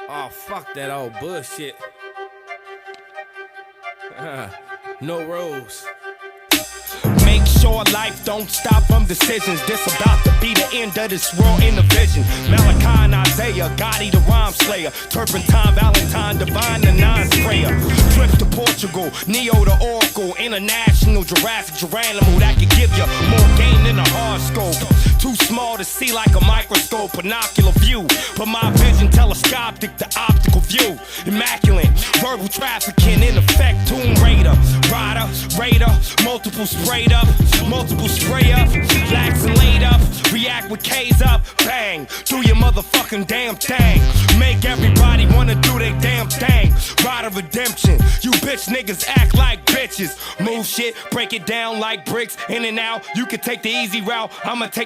Oh, fuck that old bullshit. No rules. Make sure life don't stop from decisions. This about to be the end of this world in the vision. Malachi and Isaiah, Gotti the rhyme slayer, Turpentine, Valentine, Divine the non-sprayer. Trip to Portugal, Neo the Oracle, International Jurassic Geranimal that can give you more game than a horoscope. Too small to see like a microscope, binocular view, but my vision telescopic, the optical view. Immaculate, verbal trafficking in effect, Tomb Raider, Rider, Raider, multiple sprayed up, multiple spray up, lax and laid up, react with K's up, bang, do your motherfucking damn thing. Make everybody wanna do their damn thing. Rider redemption, you bitch niggas act like bitches. Move shit, break it down like bricks, in and out. You can take the easy route, I'ma take